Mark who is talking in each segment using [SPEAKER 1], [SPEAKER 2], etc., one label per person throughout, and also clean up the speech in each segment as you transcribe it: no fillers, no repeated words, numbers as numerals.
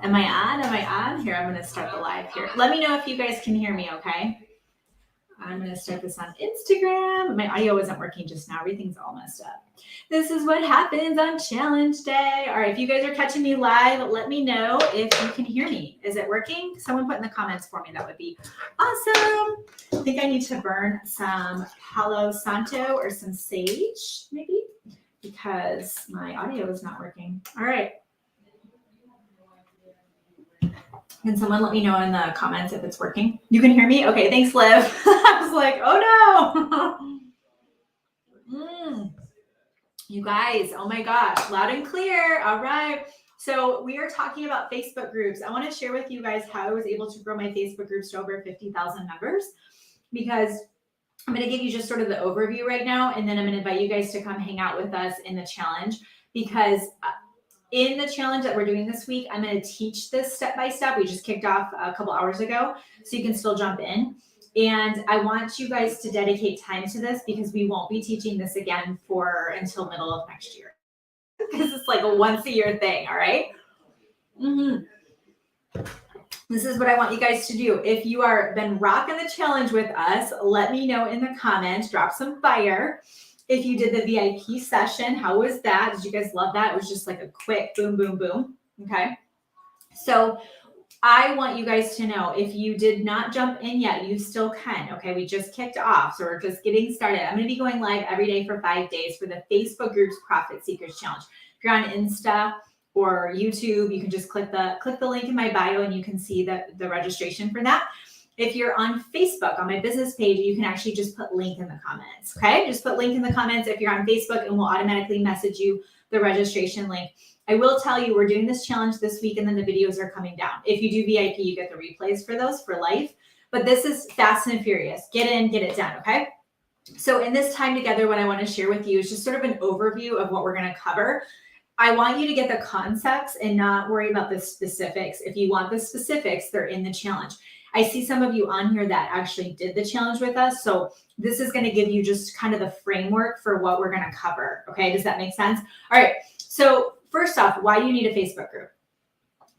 [SPEAKER 1] Hello. Am I on? Am I on? Here, I'm going to start the live here. Let me know if you guys can hear me, okay? I'm going to start this on Instagram. My audio isn't working just now. Everything's all messed up. This is what happens on challenge day. All right, if you guys are catching me live, let me know if you can hear me. Is it working? Someone put in the comments for me. That would be awesome. I think I need to burn some Palo Santo or some sage, maybe, because my audio is not working. All right. Can someone let me know in the comments if it's working? You can hear me? Okay, thanks, Liv. I was like, oh no. You guys, oh my gosh, loud and clear. All right. So we are talking about Facebook groups. I want to share with you guys how I was able to grow my Facebook groups to over 50,000 members, because I'm going to give you just sort of the overview right now, and then I'm going to invite you guys to come hang out with us in the challenge, because in the challenge that we're doing this week, I'm going to teach this step by step. We just kicked off a couple hours ago, so you can still jump in. And I want you guys to dedicate time to this, because we won't be teaching this again until middle of next year, because it's like a once a year thing. All right. This is what I want you guys to do. If you are been rocking the challenge with us, let me know in the comments. Drop some fire. If you did the VIP session, how was that? Did you guys love that? It was just like a quick boom, boom, boom. Okay. So I want you guys to know, if you did not jump in yet, you still can. Okay. We just kicked off, so we're just getting started. I'm going to be going live every day for 5 days for the Facebook Groups Profit Seekers Challenge. If you're on Insta or YouTube, you can just click the link in my bio and you can see the registration for that. If you're on Facebook, on my business page, you can actually just put link in the comments, okay? Just put link in the comments if you're on Facebook, and we'll automatically message you the registration link. I will tell you, we're doing this challenge this week, and then the videos are coming down. If you do VIP, you get the replays for those for life. But this is fast and furious. Get in, get it done, okay? So in this time together, what I want to share with you is just sort of an overview of what we're going to cover. I want you to get the concepts and not worry about the specifics. If you want the specifics, they're in the challenge. I see some of you on here that actually did the challenge with us. So this is going to give you just kind of the framework for what we're going to cover. Okay, does that make sense? All right, so first off, why do you need a Facebook group?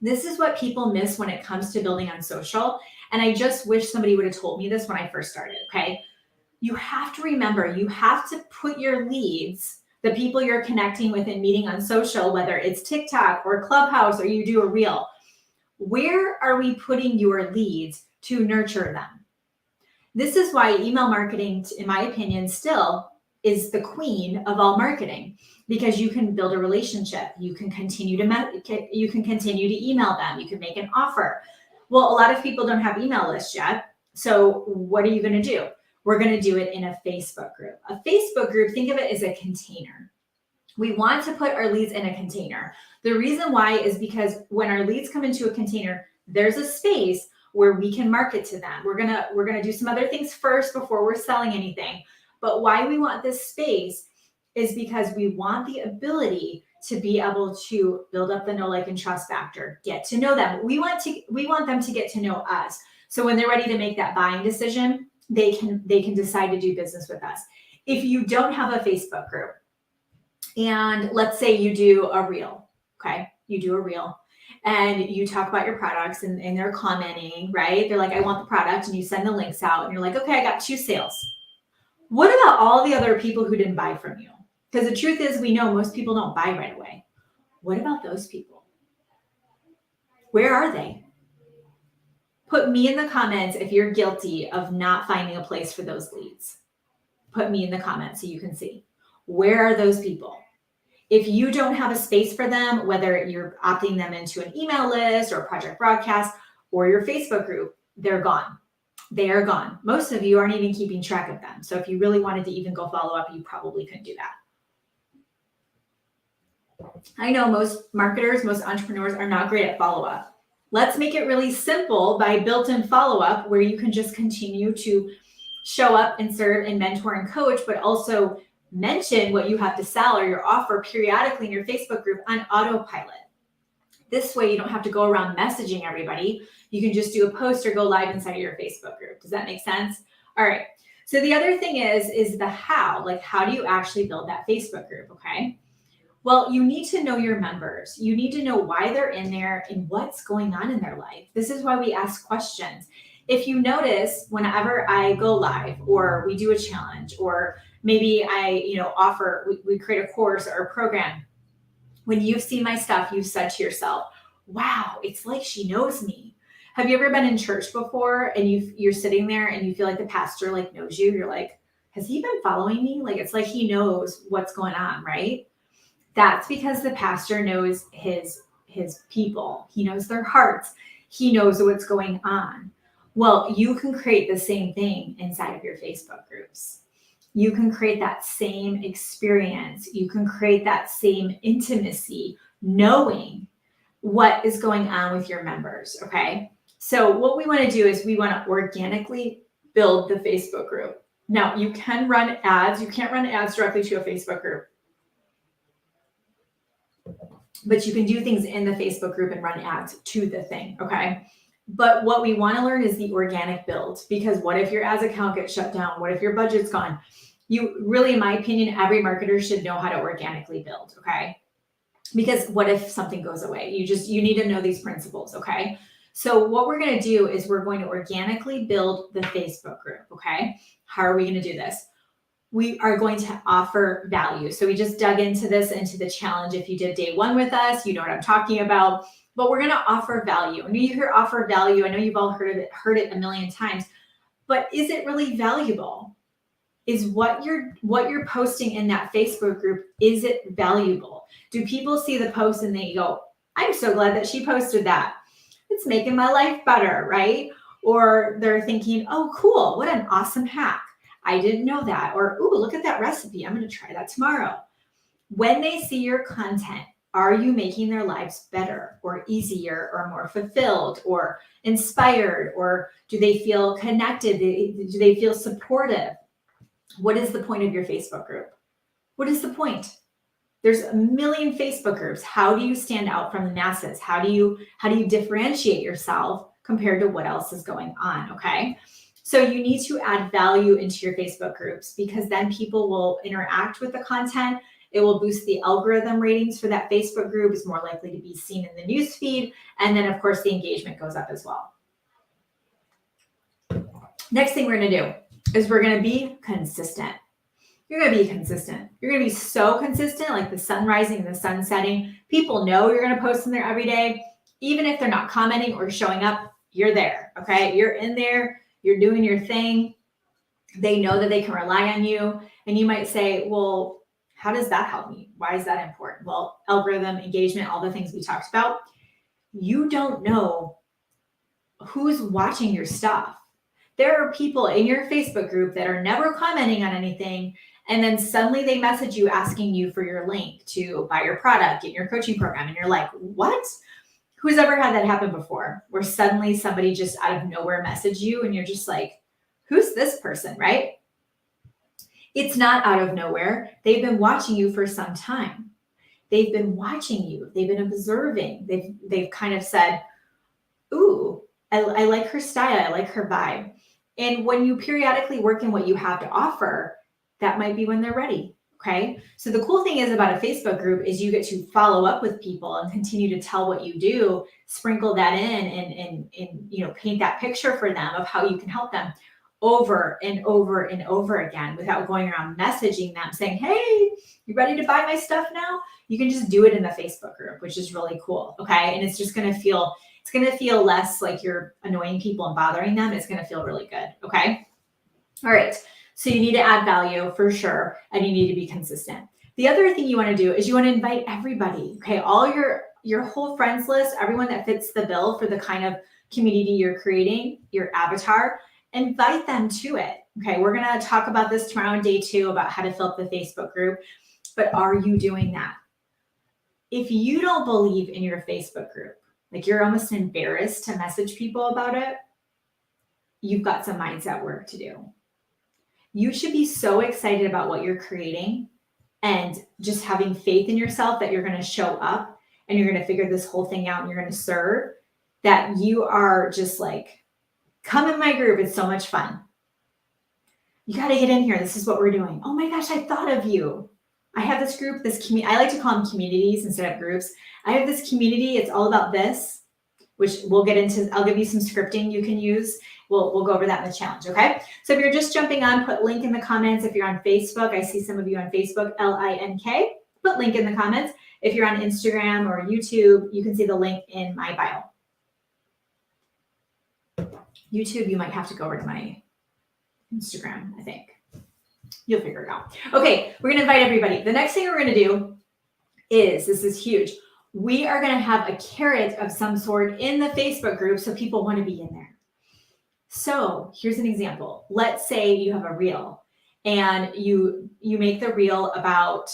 [SPEAKER 1] This is what people miss when it comes to building on social. And I just wish somebody would have told me this when I first started, okay? You have to remember, you have to put your leads, the people you're connecting with and meeting on social, whether it's TikTok or Clubhouse or you do a reel, where are we putting your leads to nurture them? This is why email marketing, in my opinion, still is the queen of all marketing, because you can build a relationship. You can continue to email them. You can make an offer. Well, a lot of people don't have email lists yet. So what are you going to do? We're going to do it in a Facebook group. A Facebook group, think of it as a container. We want to put our leads in a container. The reason why is because when our leads come into a container, there's a space where we can market to them. We're gonna do some other things first before we're selling anything. But why we want this space is because we want the ability to be able to build up the know, like, and trust factor, get to know them. We want them to get to know us. So when they're ready to make that buying decision, they can decide to do business with us. If you don't have a Facebook group, and let's say you do a reel, okay? You do a reel and you talk about your products and they're commenting, right? They're like, I want the product, and you send the links out and you're like, okay, I got 2 sales. What about all the other people who didn't buy from you? Because the truth is, we know most people don't buy right away. What about those people? Where are they? Put me in the comments if you're guilty of not finding a place for those leads. Put me in the comments so you can see. Where are those people? If you don't have a space for them, whether you're opting them into an email list or a project broadcast or your Facebook group, they're gone. They are gone. Most of you aren't even keeping track of them. So if you really wanted to even go follow up, you probably couldn't do that. I know most marketers, most entrepreneurs are not great at follow-up. Let's make it really simple by built-in follow-up, where you can just continue to show up and serve and mentor and coach, but also mention what you have to sell or your offer periodically in your Facebook group on autopilot. This way you don't have to go around messaging everybody. You can just do a post or go live inside of your Facebook group. Does that make sense? All right. So the other thing is the how. Like, how do you actually build that Facebook group? Okay. Well, you need to know your members. You need to know why they're in there and what's going on in their life. This is why we ask questions. If you notice, whenever I go live or we do a challenge, or maybe I, offer, we create a course or a program, when you've seen my stuff, you've said to yourself, wow, it's like she knows me. Have you ever been in church before and you're sitting there and you feel like the pastor like knows you? You're like, has he been following me? Like, it's like he knows what's going on, right? That's because the pastor knows his people. He knows their hearts. He knows what's going on. Well, you can create the same thing inside of your Facebook groups. You can create that same experience. You can create that same intimacy, knowing what is going on with your members, okay? So what we want to do is we want to organically build the Facebook group. Now, you can run ads. You can't run ads directly to a Facebook group, but you can do things in the Facebook group and run ads to the thing, okay? But what we want to learn is the organic build, because what if your ads account gets shut down? What if your budget's gone? You really, in my opinion, every marketer should know how to organically build, okay? Because what if something goes away? You need to know these principles, okay? So what we're going to do is we're going to organically build the Facebook group, okay? How are we going to do this? We are going to offer value. So we just dug into the challenge. If you did day one with us, you know what I'm talking about. But we're going to offer value. When you hear offer value, I know you've all heard it a million times, but is it really valuable? Is what you're posting in that Facebook group, is it valuable? Do people see the post and they go, I'm so glad that she posted that. It's making my life better, right? Or they're thinking, oh, cool, what an awesome hack. I didn't know that. Or, ooh, look at that recipe. I'm going to try that tomorrow. When they see your content, are you making their lives better or easier or more fulfilled or inspired? Or do they feel connected? Do they feel supportive? What is the point of your Facebook group? What is the point? There's a million Facebook groups. How do you stand out from the masses? How do you differentiate yourself compared to what else is going on? Okay. So you need to add value into your Facebook groups, because then people will interact with the content. It will boost the algorithm ratings for that Facebook group. Is more likely to be seen in the news feed. And then of course the engagement goes up as well. Next thing we're going to do is we're going to be consistent. You're going to be consistent. You're going to be so consistent, like the sun rising and the sun setting. People know you're going to post in there every day. Even if they're not commenting or showing up, you're there, okay? You're in there. You're doing your thing. They know that they can rely on you. And you might say, well, how does that help me? Why is that important? Well, algorithm, engagement, all the things we talked about. You don't know who's watching your stuff. There are people in your Facebook group that are never commenting on anything, and then suddenly they message you asking you for your link to buy your product, get your coaching program, and you're like, what? Who's ever had that happen before, where suddenly somebody just out of nowhere messaged you and you're just like, who's this person, right? It's not out of nowhere. They've been watching you for some time. They've been watching you. They've been observing. They've kind of said, ooh, I like her style. I like her vibe. And when you periodically work in what you have to offer, that might be when they're ready. Okay. So the cool thing is about a Facebook group is you get to follow up with people and continue to tell what you do, sprinkle that in and paint that picture for them of how you can help them over and over and over again without going around messaging them saying, hey, you ready to buy my stuff now? You can just do it in the Facebook group, which is really cool. Okay. And it's just going to feel less like you're annoying people and bothering them. It's going to feel really good. Okay. All right. So you need to add value for sure. And you need to be consistent. The other thing you want to do is you want to invite everybody. Okay. All your whole friends list, everyone that fits the bill for the kind of community you're creating, your avatar, invite them to it. Okay. We're going to talk about this tomorrow on day 2 about how to fill up the Facebook group. But are you doing that? If you don't believe in your Facebook group, like you're almost embarrassed to message people about it, you've got some mindset work to do. You should be so excited about what you're creating and just having faith in yourself that you're going to show up and you're going to figure this whole thing out and you're going to serve, that you are just like, come in my group. It's so much fun. You got to get in here. This is what we're doing. Oh my gosh, I thought of you. I have this group, I like to call them communities instead of groups. I have this community. It's all about this, which we'll get into. I'll give you some scripting you can use. We'll go over that in the challenge, okay? So if you're just jumping on, put link in the comments. If you're on Facebook, I see some of you on Facebook, LINK, put link in the comments. If you're on Instagram or YouTube, you can see the link in my bio. YouTube, you might have to go over to my Instagram, I think. You'll figure it out. Okay, we're gonna invite everybody. The next thing we're gonna do is, this is huge, we are gonna have a carrot of some sort in the Facebook group so people wanna be in there. So here's an example. Let's say you have a reel and you make the reel about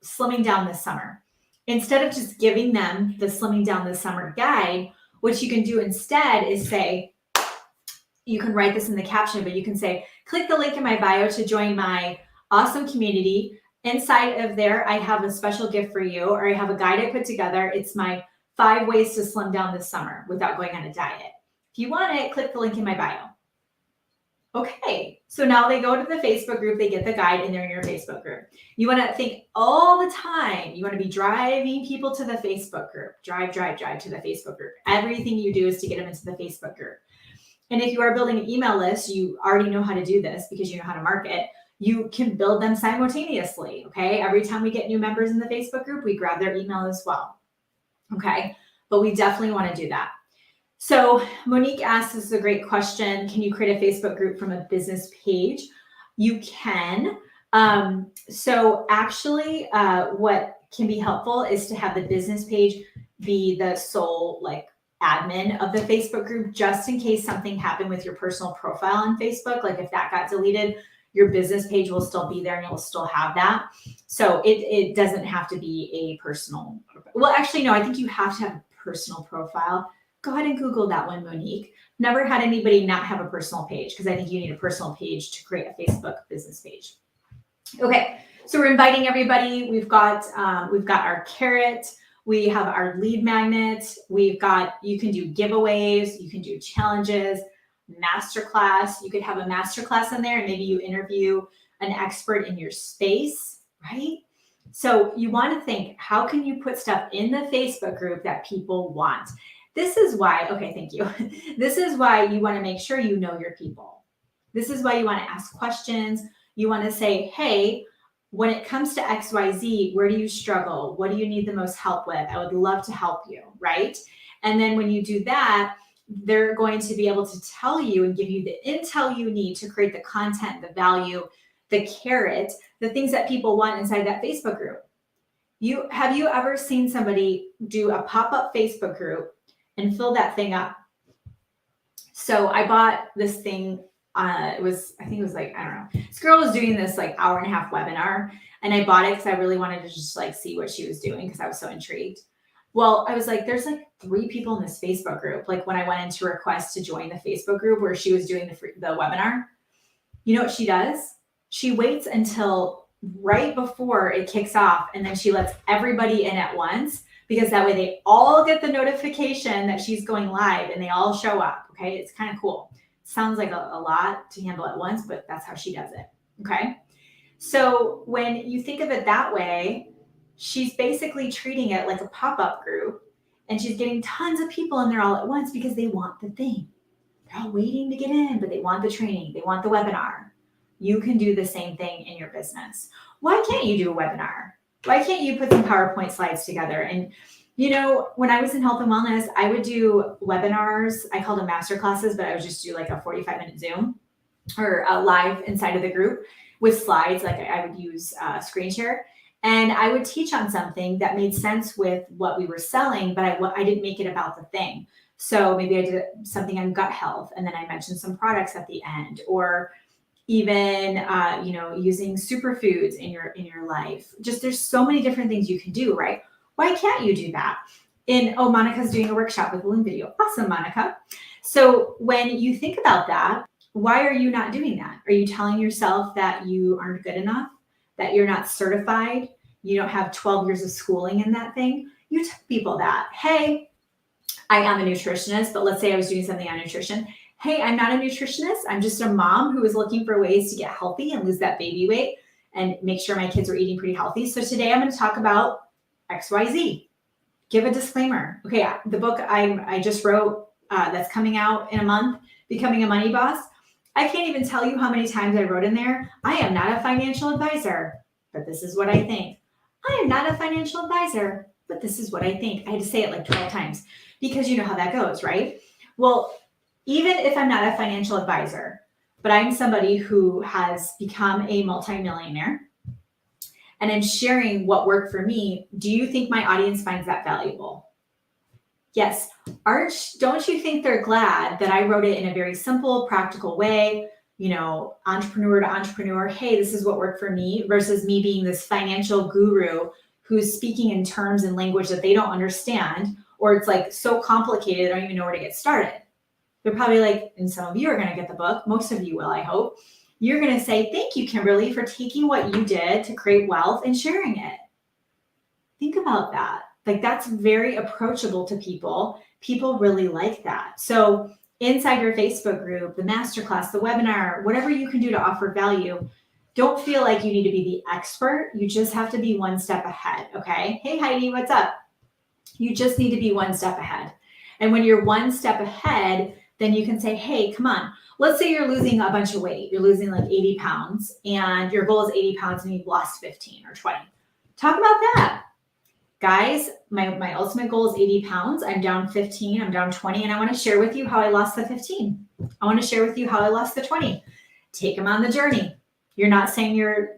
[SPEAKER 1] slimming down this summer. Instead of just giving them the slimming down this summer guide, what you can do instead is say, you can write this in the caption, but you can say, click the link in my bio to join my awesome community. Inside of there, I have a special gift for you, or I have a guide I put together. It's my 5 ways to slim down this summer without going on a diet. If you want it, click the link in my bio. Okay, so now they go to the Facebook group, they get the guide, and they're in your Facebook group. You want to think all the time, you want to be driving people to the Facebook group. Drive to the Facebook group. Everything you do is to get them into the Facebook group. And if you are building an email list, you already know how to do this because you know how to market. You can build them simultaneously, okay? Every time we get new members in the Facebook group, we grab their email as well, okay? But we definitely want to do that. So Monique asked, this is a great question. Can you create a Facebook group from a business page? You can. So actually what can be helpful is to have the business page be the sole admin of the Facebook group, just in case something happened with your personal profile on Facebook. Like if that got deleted, your business page will still be there and you'll still have that. So it doesn't have to be a personal. Well, actually, no, I think you have to have a personal profile. Go ahead and Google that one, Monique. Never had anybody not have a personal page because I think you need a personal page to create a Facebook business page. Okay, so we're inviting everybody. We've got our carrot. We have our lead magnet. You can do giveaways. You can do challenges, masterclass. You could have a masterclass in there and maybe you interview an expert in your space, right? So you want to think, how can you put stuff in the Facebook group that people want? This is why, okay, thank you. This is why you want to make sure you know your people. This is why you want to ask questions. You want to say, hey, when it comes to XYZ, where do you struggle? What do you need the most help with? I would love to help you, right? And then when you do that, they're going to be able to tell you and give you the intel you need to create the content, the value, the carrot, the things that people want inside that Facebook group. Have you ever seen somebody do a pop-up Facebook group and fill that thing up? So I bought this thing. I think it was I don't know. This girl was doing this hour-and-a-half webinar, and I bought it because I really wanted to just see what she was doing because I was so intrigued. Well, I was there's 3 people in this Facebook group. When I went in to request to join the Facebook group where she was doing the webinar, you know what she does? She waits until right before it kicks off, and then she lets everybody in at once, because that way they all get the notification that she's going live and they all show up. Okay, it's kind of cool. Sounds like a lot to handle at once, but that's how she does it. Okay, so when you think of it that way, she's basically treating it like a pop-up group, and she's getting tons of people in there all at once because they want the thing. They're all waiting to get in, but they want the training, they want the webinar. You can do the same thing in your business. Why can't you do a webinar? Why can't you put some PowerPoint slides together? And when I was in health and wellness, I would do webinars. I called them master classes, but I would just do a 45-minute Zoom or a live inside of the group with slides. I would use screen share, and I would teach on something that made sense with what we were selling, but I didn't make it about the thing. So maybe I did something on gut health, and then I mentioned some products at the end, or even using superfoods in your life. Just there's so many different things you can do, right? Why can't you do that? Monica's doing a workshop with balloon video. Awesome, Monica. So when you think about that, why are you not doing that? Are you telling yourself that you aren't good enough, that you're not certified, you don't have 12 years of schooling in that thing? You tell people that, hey, I am a nutritionist, but let's say I was doing something on nutrition. Hey, I'm not a nutritionist. I'm just a mom who is looking for ways to get healthy and lose that baby weight. and make sure my kids were eating pretty healthy. So today I'm going to talk about XYZ. Give a disclaimer. Okay, the book I just wrote that's coming out in a month, Becoming a Money Boss. I can't even tell you how many times I wrote in there, I am not a financial advisor, but this is what I think. I am not a financial advisor, but this is what I think. I had to say it like 12 times because you know how that goes, right? Well, even if I'm not a financial advisor, but I'm somebody who has become a multimillionaire and I'm sharing what worked for me, do you think my audience finds that valuable? Yes. Don't you think they're glad that I wrote it in a very simple, practical way, entrepreneur to entrepreneur, hey, this is what worked for me, versus me being this financial guru who's speaking in terms and language that they don't understand, or it's like so complicated, I don't even know where to get started. They're probably like, and some of you are going to get the book. Most of you will, I hope. You're going to say, thank you, Kimberly, for taking what you did to create wealth and sharing it. Think about that. Like, that's very approachable to people. People really like that. So inside your Facebook group, the masterclass, the webinar, whatever you can do to offer value, don't feel like you need to be the expert. You just have to be one step ahead, okay? Hey, Heidi, what's up? You just need to be one step ahead. And when you're one step ahead, then you can say, hey, come on. Let's say you're losing a bunch of weight. You're losing like 80 pounds and your goal is 80 pounds and you've lost 15 or 20. Talk about that. Guys, my ultimate goal is 80 pounds. I'm down 15, I'm down 20, and I want to share with you how I lost the 15. I want to share with you how I lost the 20. Take them on the journey. You're not saying you're,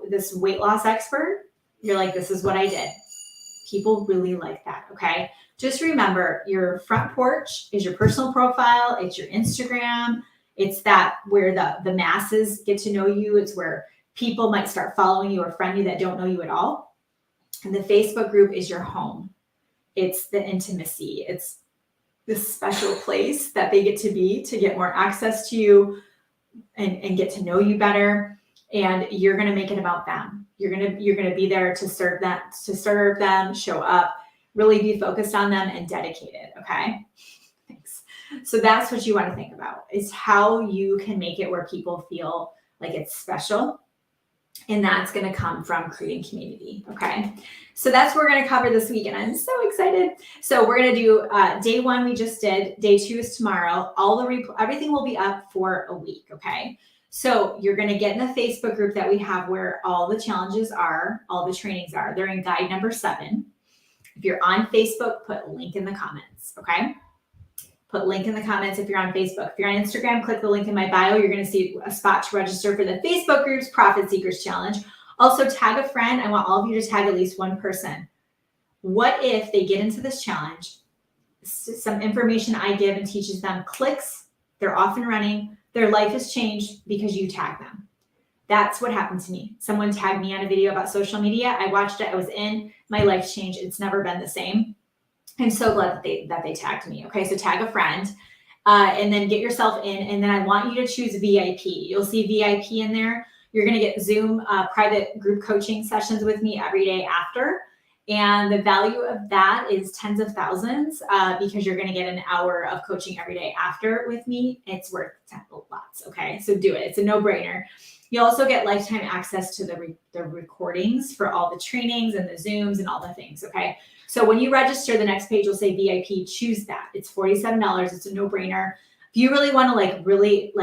[SPEAKER 1] this weight loss expert. You're like, this is what I did. People really like that, okay? Just remember, your front porch is your personal profile. It's your Instagram. It's that where the masses get to know you. It's where people might start following you or friend you that don't know you at all. And the Facebook group is your home. It's the intimacy. It's this special place that they get to be to get more access to you and get to know you better. And you're going to make it about them. You're going to be there to serve them, show up, really be focused on them and dedicated. Okay. Thanks. So that's what you want to think about, is how you can make it where people feel like it's special. And that's going to come from creating community. Okay. So that's what we're going to cover this week. And I'm so excited. So we're going to do day 1 we just did. Day 2 is tomorrow. Everything will be up for a week. Okay. So you're going to get in the Facebook group that we have where all the challenges are, all the trainings are. They're in guide number 7. If you're on Facebook, put a link in the comments. Okay. Put link in the comments if you're on Facebook. If you're on Instagram, click the link in my bio. You're going to see a spot to register for the Facebook group's Profit Seekers Challenge. Also, tag a friend. I want all of you to tag at least one person. What if they get into this challenge, some information I give and teaches them clicks, they're off and running, their life has changed because you tag them. That's what happened to me. Someone tagged me on a video about social media. I watched it. I was in. My life changed. It's never been the same. I'm so glad that they tagged me. Okay, so tag a friend and then get yourself in. And then I want you to choose VIP. You'll see VIP in there. You're going to get Zoom private group coaching sessions with me every day after. And the value of that is tens of thousands because you're going to get an hour of coaching every day after with me. It's worth lots. Okay, so do it. It's a no-brainer. You also get lifetime access to the recordings for all the trainings and the Zooms and all the things. Okay. So when you register, the next page will say VIP, choose that. It's $47. It's a no-brainer. If you really want to really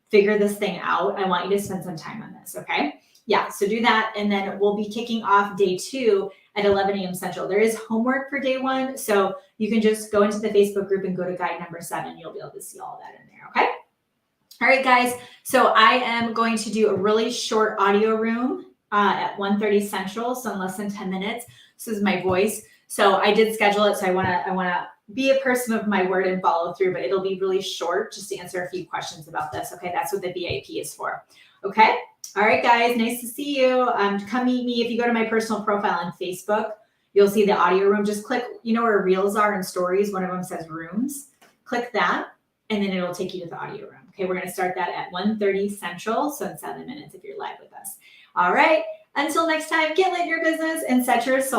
[SPEAKER 1] figure this thing out, I want you to spend some time on this. Okay. Yeah. So do that. And then we'll be kicking off day 2 at 11 a.m. Central. There is homework for day 1. So you can just go into the Facebook group and go to guide number 7. You'll be able to see all that in there. Okay. All right, guys. So I am going to do a really short audio room at 1:30 Central. So in less than 10 minutes. This is my voice. So I did schedule it. So I want to be a person of my word and follow through, but it'll be really short just to answer a few questions about this. Okay. That's what the VIP is for. Okay. All right, guys. Nice to see you. Come meet me. If you go to my personal profile on Facebook, you'll see the audio room. Just click, where reels are and stories. One of them says rooms. Click that, and then it'll take you to the audio room. Okay. We're going to start that at 1:30 Central. So in 7 minutes if you're live with us. All right. Until next time, get lit in your business and set your soul.